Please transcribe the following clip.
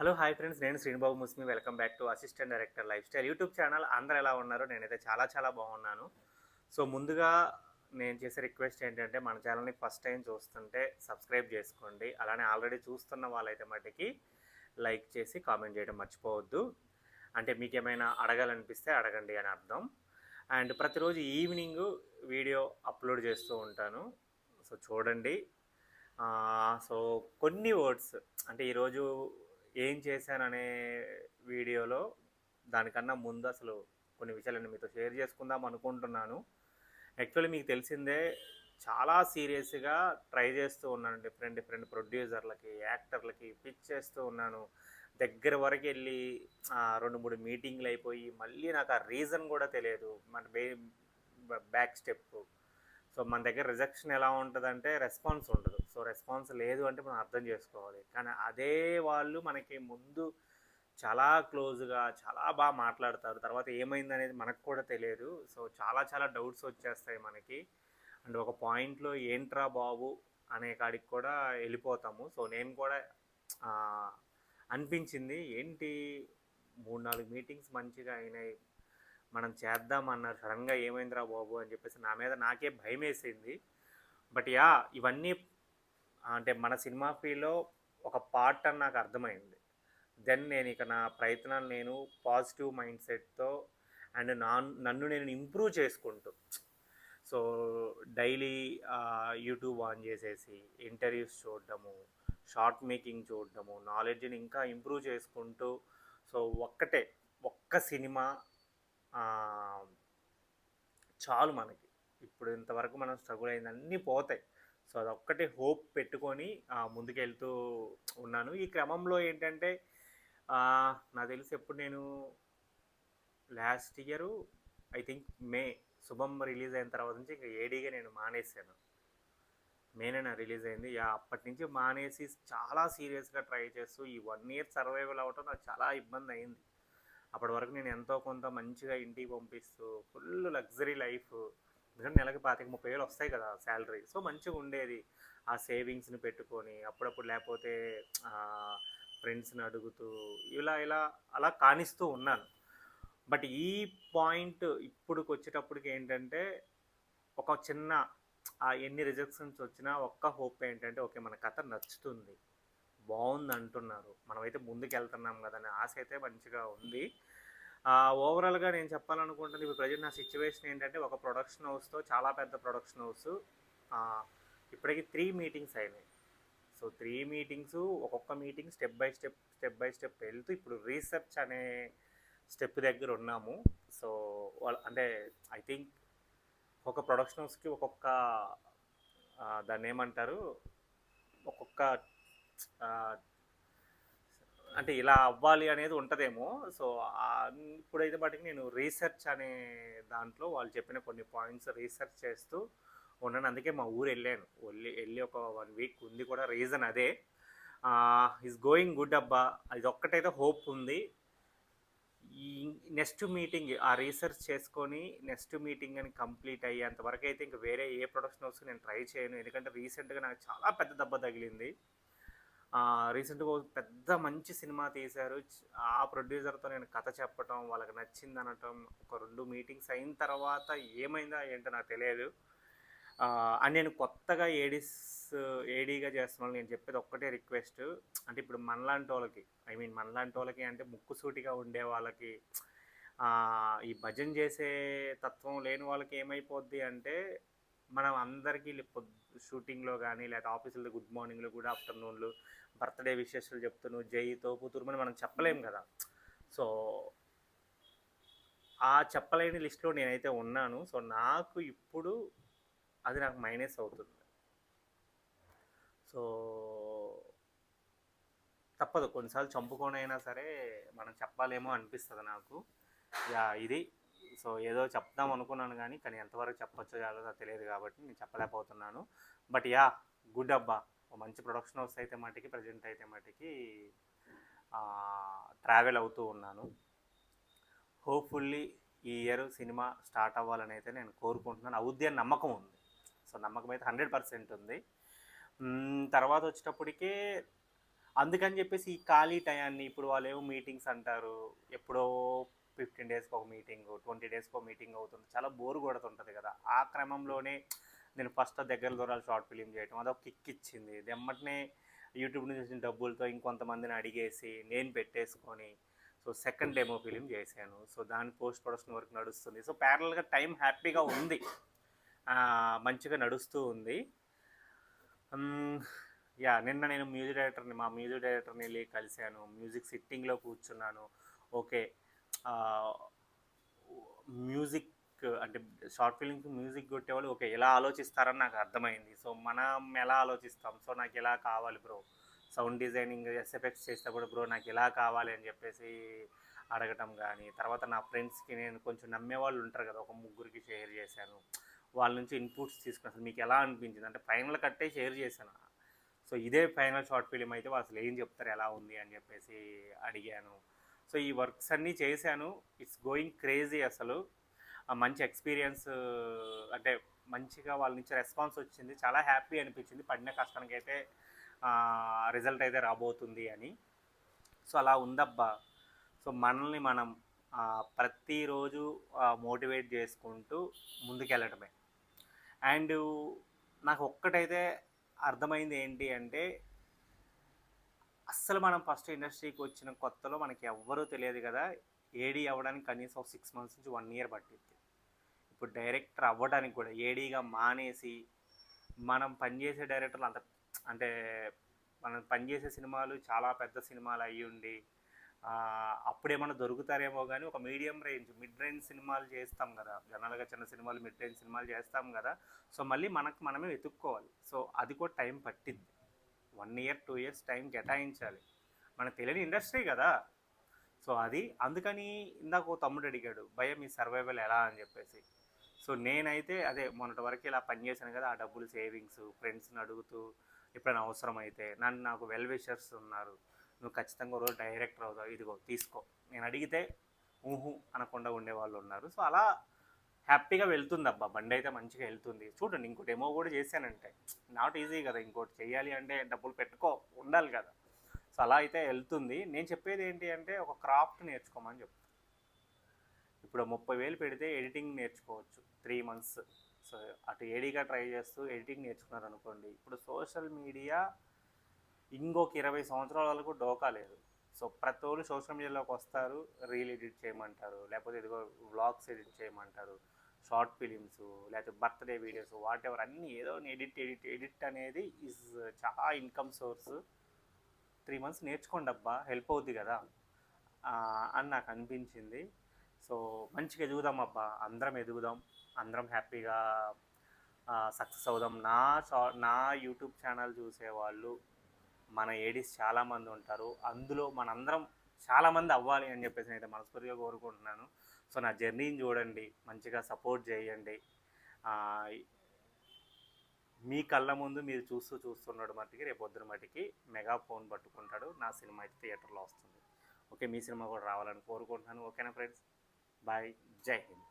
Hello hi friends, నేను శ్రీనుబాబు ముస్మి. Welcome back to assistant director lifestyle YouTube channel. అందరూ ఎలా ఉన్నారు? నేనైతే చాలా చాలా బాగున్నాను. సో ముందుగా నేను చేసే రిక్వెస్ట్ ఏంటంటే, మన ఛానల్ని ఫస్ట్ టైం చూస్తుంటే సబ్స్క్రైబ్ చేసుకోండి. అలానే ఆల్రెడీ చూస్తున్న వాళ్ళైతే మటుకి లైక్ చేసి కామెంట్ చేయడం మర్చిపోవద్దు. అంటే మీకు ఏమైనా అడగాలనిపిస్తే అడగండి అని అర్థం. అండ్ ప్రతిరోజు ఈవినింగ్ వీడియో అప్లోడ్ చేస్తూ ఉంటాను. సో చూడండి. సో కొన్ని వర్డ్స్ అంటే ఈరోజు ఏం చేశాననే వీడియోలో దానికన్నా ముందు అసలు కొన్ని విషయాలను మీతో షేర్ చేసుకుందాం అనుకుంటున్నాను. యాక్చువల్లీ మీకు తెలిసిందే, చాలా సీరియస్గా ట్రై చేస్తూ ఉన్నాను. డిఫరెంట్ డిఫరెంట్ ప్రొడ్యూసర్లకి, యాక్టర్లకి పిచ్ చేస్తూ ఉన్నాను. దగ్గర వరకు వెళ్ళి 2-3 మీటింగ్లు అయిపోయి మళ్ళీ నాకు ఆ రీజన్ కూడా తెలియదు. మన బ్యాక్ స్టెప్. సో మన దగ్గర రిజెక్షన్ ఎలా ఉంటుందంటే రెస్పాన్స్ ఉండదు. సో రెస్పాన్స్ లేదు అంటే మనం అర్థం చేసుకోవాలి. కానీ అదే వాళ్ళు మనకి ముందు చాలా క్లోజ్గా చాలా బాగా మాట్లాడతారు. తర్వాత ఏమైంది అనేది మనకు కూడా తెలియదు. సో చాలా చాలా డౌట్స్ వచ్చేస్తాయి మనకి. అండ్ ఒక పాయింట్లో ఏంట్రా బాబు అనే కాడికి కూడా వెళ్ళిపోతాము. సో నేను కూడా అనిపించింది, ఏంటి 3-4 మీటింగ్స్ మంచిగా అయినాయి, మనం చేద్దామన్నారు, సడన్గా ఏమైందిరా బాబు అని చెప్పేసి నా మీద నాకే భయం వేసింది. బట్ ఇవన్నీ అంటే మన సినిమా ఫీల్డ్లో ఒక పార్ట్ అని నాకు అర్థమైంది. దెన్ నేను ఇక నా ప్రయత్నాలు నేను పాజిటివ్ మైండ్ సెట్తో అండ్ నన్ను నేను ఇంప్రూవ్ చేసుకుంటూ, సో డైలీ యూట్యూబ్ ఆన్ చేసేసి ఇంటర్వ్యూస్ చూడడము, షార్ట్ మేకింగ్ చూడడము, నాలెడ్జ్ని ఇంకా ఇంప్రూవ్ చేసుకుంటూ, సో ఒక్క సినిమా చాలు మనకి. ఇప్పుడు ఇంతవరకు మనం స్ట్రగుల్ అయింది అన్నీ పోతాయి. సో అదొక్కటి హోప్ పెట్టుకొని ముందుకెళ్తూ ఉన్నాను. ఈ క్రమంలో ఏంటంటే నాకు తెలిసి ఎప్పుడు నేను లాస్ట్ ఇయర్ ఐ థింక్ మే శుభం రిలీజ్ అయిన తర్వాత నుంచి ఇంకా ఏడీగా నేను మానేసాను. మేనేనా రిలీజ్ అయింది. అప్పటి నుంచి మానేసి చాలా సీరియస్గా ట్రై చేస్తూ ఈ 1 ఇయర్ సర్వైవల్ అవ్వటం నాకు చాలా ఇబ్బంది అయింది. అప్పటి వరకు నేను ఎంతో కొంత మంచిగా ఇంటికి పంపిస్తూ ఫుల్ లగ్జరీ లైఫ్, ఎందుకంటే నెలకి 25-30 వేలు వస్తాయి కదా శాలరీ. సో మంచిగా ఉండేది. ఆ సేవింగ్స్ని పెట్టుకొని అప్పుడప్పుడు లేకపోతే ఫ్రెండ్స్ని అడుగుతూ ఇలా ఇలా అలా కానిస్తూ ఉన్నాను. బట్ ఈ పాయింట్ ఇప్పుడుకి వచ్చేటప్పటికి ఏంటంటే, ఒక చిన్న ఎన్ని రిజెక్షన్స్ వచ్చినా ఒక్క హోప్ ఏంటంటే, ఓకే మన కథ నచ్చుతుంది, బాగుంది అంటున్నారు, మనమైతే ముందుకు వెళ్తున్నాం కదా అనే ఆశ అయితే మంచిగా ఉంది. ఓవరాల్గా నేను చెప్పాలనుకుంటుంది, ఇప్పుడు ప్రజెంట్ నా సిచ్యువేషన్ ఏంటంటే, ఒక ప్రొడక్షన్ హౌస్తో, చాలా పెద్ద ప్రొడక్షన్ హౌస్, ఇప్పటికి 3 మీటింగ్స్ అయినాయి. సో 3 మీటింగ్స్, ఒక్కొక్క మీటింగ్ స్టెప్ బై స్టెప్ వెళ్తూ ఇప్పుడు రీసెర్చ్ అనే స్టెప్ దగ్గర ఉన్నాము. సో అంటే ఐ థింక్ ఒక ప్రొడక్షన్ హౌస్కి ఒక్కొక్క దాన్ని ఏమంటారు, ఒక్కొక్క అంటే ఇలా అవ్వాలి అనేది ఉంటుందేమో. సో ఇప్పుడైతే మటుకు నేను రీసెర్చ్ అనే దాంట్లో వాళ్ళు చెప్పిన కొన్ని పాయింట్స్ రీసెర్చ్ చేస్తూ ఉన్నాను. అందుకే మా ఊరు వెళ్ళాను. వెళ్ళి ఒక 1 వీక్ ఉంది కూడా. రీజన్ అదే. ఈజ్ గోయింగ్ గుడ్ అబ్బా, అది ఒక్కటైతే హోప్ ఉంది. ఈ నెక్స్ట్ మీటింగ్ ఆ రీసెర్చ్ చేసుకొని నెక్స్ట్ మీటింగ్ అని కంప్లీట్ అయ్యేంత వరకు అయితే ఇంక వేరే ఏ ప్రొడక్షన్ హౌస్ నేను ట్రై చేయను. ఎందుకంటే రీసెంట్గా నాకు చాలా పెద్ద దెబ్బ తగిలింది. రీసెంట్గా పెద్ద మంచి సినిమా తీశారు. ఆ ప్రొడ్యూసర్తో నేను కథ చెప్పటం, వాళ్ళకి నచ్చింది అనటం, ఒక 2 మీటింగ్స్ అయిన తర్వాత ఏమైందా ఏంటో నాకు తెలియదు. అండ్ నేను కొత్తగా ఏడీగా చేస్తున్నాను. నేను చెప్పేది ఒక్కటే రిక్వెస్ట్, అంటే ఇప్పుడు మనలాంటి వాళ్ళకి అంటే ముక్కుసూటిగా ఉండే వాళ్ళకి, ఈ భజన చేసే తత్వం లేని వాళ్ళకి ఏమైపోద్ది అంటే, మనం అందరికీ షూటింగ్లో కానీ లేదా ఆఫీసులో గుడ్ మార్నింగ్లు, గుడ్ ఆఫ్టర్నూన్లు, బర్త్డే విశేషాలు చెప్తూ జై తోపుతురుమని మనం చెప్పలేం కదా. సో ఆ చెప్పలేని లిస్ట్లో నేనైతే ఉన్నాను. సో నాకు ఇప్పుడు అది నాకు మైనస్ అవుతుంది. సో తప్పదు, కొన్నిసార్లు చంపుకొనైనా సరే మనం చెప్పాలేమో అనిపిస్తుంది నాకు. ఇది. సో ఏదో చెప్దాం అనుకున్నాను కానీ ఎంతవరకు చెప్పొచ్చో కాదో తెలియదు కాబట్టి నేను చెప్పలేకపోతున్నాను. బట్ గుడ్ అబ్బా, మంచి ప్రొడక్షన్ హౌస్ అయితే మటుకి ప్రజెంట్ అయితే మటుకి ట్రావెల్ అవుతూ ఉన్నాను. హోప్ఫుల్లీ ఈ ఇయర్ సినిమా స్టార్ట్ అవ్వాలని అయితే నేను కోరుకుంటున్నాను. అవుద్ది అని నమ్మకం ఉంది. సో నమ్మకం అయితే 100% ఉంది. తర్వాత వచ్చేటప్పటికే అందుకని చెప్పేసి ఈ ఖాళీ టయాన్ని ఇప్పుడు వాళ్ళేమో మీటింగ్స్ అంటారు. ఎప్పుడో 15 డేస్‌కి ఒక మీటింగు, 20 డేస్‌కి ఒక మీటింగ్ అవుతుంది. చాలా బోర్ కొడుతుంటది కదా! ఆ క్రమంలోనే నేను ఫస్ట్ దగ్గర దూరాలు షార్ట్ ఫిల్మ్ చేయటం అదొక కిక్ ఇచ్చింది. ఎమ్మటనే యూట్యూబ్ నుంచి వచ్చిన డబ్బులతో ఇంకొంతమందిని అడిగేసి నేను పెట్టేసుకొని సో సెకండ్ డెమో ఫిలిం చేశాను. సో దాని పోస్ట్ ప్రొడక్షన్ వర్క్ నడుస్తుంది. సో ప్యారలల్‌గా టైం హ్యాపీగా ఉంది. మంచిగా నడుస్తూ ఉంది. హ్మ్. నిన్న నేను మా మ్యూజిక్ డైరెక్టర్‌ని ఎళ్లి కలిసాను. మ్యూజిక్ సిట్టింగ్‌లో కూర్చున్నాను. ఓకే. ఆహ్, మ్యూజిక్ అంటే షార్ట్ ఫిల్మ్‌కి మ్యూజిక్ కొట్టేవాళ్ళు ఓకే. ఇలా ఆలోచిస్తారని నాకు అర్థమైంది. సో మనం ఎలా ఆలోచిస్తాం? సో నాకు ఇలా కావాలి బ్రో. సౌండ్ డిజైనింగ్, ఎస్ఎఫ్ఎక్స్ చేసేటప్పుడు బ్రో నాకు ఇలా కావాలి అని చెప్పేసి అడగటం గానీ, తర్వాత నా ఫ్రెండ్స్‌కి నేను కొంచెం నమ్మేవాళ్ళు ఉంటారు కదా! ఒక ముగ్గురికి షేర్ చేశాను. వాళ్ళ నుంచి ఇన్పుట్స్ తీసుకుని అసలు మీకు ఎలా అనిపించింది? అంటే ఫైనల్ కట్టే షేర్ చేశాను. సో ఇదే ఫైనల్ షార్ట్ ఫిల్మ్ అయితే వాళ్ళు అసలు ఏం చెప్తారు? ఎలా ఉంది? అని చెప్పేసి అడిగాను. సో ఈ వర్క్స్ అన్నీ చేశాను. ఇట్స్ గోయింగ్ క్రేజీ అసలు. మంచి ఎక్స్‌పీరియన్స్ అంటే మంచిగా వాళ్ళ నుంచి రెస్పాన్స్ వచ్చింది. చాలా హ్యాపీ అనిపించింది. పడిన కష్టానికైతే రిజల్ట్ అయితే రాబోతుంది అని. సో అలా ఉందబ్బా. సో మనల్ని మనం ప్రతిరోజు మోటివేట్ చేసుకుంటూ ముందుకెళ్ళటమే. అండ్ నాకు ఒక్కటైతే అర్థమైంది ఏంటి అంటే అస్సలు మనం ఫస్ట్ ఇండస్ట్రీకి వచ్చిన కొత్తలో మనకి ఎవ్వరూ తెలియదు కదా! ఏడీ అవ్వడానికి కనీసం ఒక 6 మంత్స్ నుంచి 1 ఇయర్ పట్టిద్ది. ఇప్పుడు డైరెక్టర్ అవ్వడానికి కూడా ఏడీగా మానేసి మనం పనిచేసే డైరెక్టర్లు అంత అంటే మనం పనిచేసే సినిమాలు చాలా పెద్ద సినిమాలు అయ్యుండి అప్పుడేమన్నా దొరుకుతారేమో కానీ ఒక మీడియం రేంజ్ మిడ్ రేంజ్ సినిమాలు చేస్తాం కదా, జనరల్గా చిన్న సినిమాలు మిడ్ రేంజ్ సినిమాలు చేస్తాం కదా. సో మళ్ళీ మనకు మనమే వెతుక్కోవాలి. సో అది కూడా టైం పట్టిద్ది. 1 ఇయర్ 2 ఇయర్స్ టైం కేటాయించాలి. మనకు తెలియని ఇండస్ట్రీ కదా. సో అది అందుకని ఇందాక ఓ తమ్ముడు అడిగాడు భయ్య మీ సర్వైవల్ ఎలా అని చెప్పేసి. సో నేనైతే అదే మొన్నటి వరకు ఇలా పనిచేశాను కదా, ఆ డబ్బులు సేవింగ్స్ ఫ్రెండ్స్ని అడుగుతూ ఎప్పుడైనా అవసరమైతే నాకు వెల్ విషర్స్ ఉన్నారు, నువ్వు ఖచ్చితంగా రోజు డైరెక్టర్ అవుతావు, ఇదిగో తీసుకో, నేను అడిగితే ఊహు అనకుండా ఉండేవాళ్ళు ఉన్నారు. సో అలా హ్యాపీగా వెళ్తుంది అబ్బా, బండి అయితే మంచిగా వెళ్తుంది. చూడండి ఇంకోటి డెమో కూడా చేశానంటే నాట్ ఈజీ కదా, ఇంకోటి చేయాలి అంటే డబ్బులు పెట్టుకో ఉండాలి కదా. సో అలా అయితే వెళ్తుంది. నేను చెప్పేది ఏంటి అంటే ఒక క్రాఫ్ట్ నేర్చుకోమని చెప్తాను. ఇప్పుడు 30,000 పెడితే ఎడిటింగ్ నేర్చుకోవచ్చు 3 మంత్స్. సో అటు ఏడీగా ట్రై చేస్తూ ఎడిటింగ్ నేర్చుకున్నారు అనుకోండి, ఇప్పుడు సోషల్ మీడియా ఇంకొక 20 సంవత్సరాల వరకు డోకా లేదు. సో ప్రతి ఒళ్ళు సోషల్ మీడియాలోకి వస్తారు, రీల్ ఎడిట్ చేయమంటారు, లేకపోతే ఇదిగో వ్లాగ్స్ ఎడిట్ చేయమంటారు, షార్ట్ ఫిలిమ్స్, లేకపోతే బర్త్డే వీడియోస్, వాట్ ఎవర్ అన్నీ ఏదో ఎడిట్ అనేది ఈజ్ చాలా ఇన్కమ్ సోర్స్. 3 మంత్స్ నేర్చుకోండి అబ్బా, హెల్ప్ అవుద్ది కదా అని నాకు అనిపించింది. సో మంచిగా ఎదుగుదాం అబ్బా, అందరం ఎదుగుదాం, అందరం హ్యాపీగా సక్సెస్ అవుదాం. నా యూట్యూబ్ ఛానల్ చూసేవాళ్ళు మన ఏడీస్ చాలామంది ఉంటారు. అందులో మనందరం చాలామంది అవ్వాలి అని చెప్పేసి నేనైతే మనస్ఫూర్తిగా కోరుకుంటున్నాను. సో నా జర్నీని చూడండి, మంచిగా సపోర్ట్ చేయండి. మీ కళ్ళ ముందు మీరు చూస్తున్నాడు మట్టికి రేపు పొద్దున మట్టికి మెగా ఫోన్ పట్టుకుంటాడు, నా సినిమా అయితే థియేటర్లో వస్తుంది. ఓకే, మీ సినిమా కూడా రావాలని కోరుకుంటున్నాను. ఓకేనా ఫ్రెండ్స్, బాయ్, జై హింద్.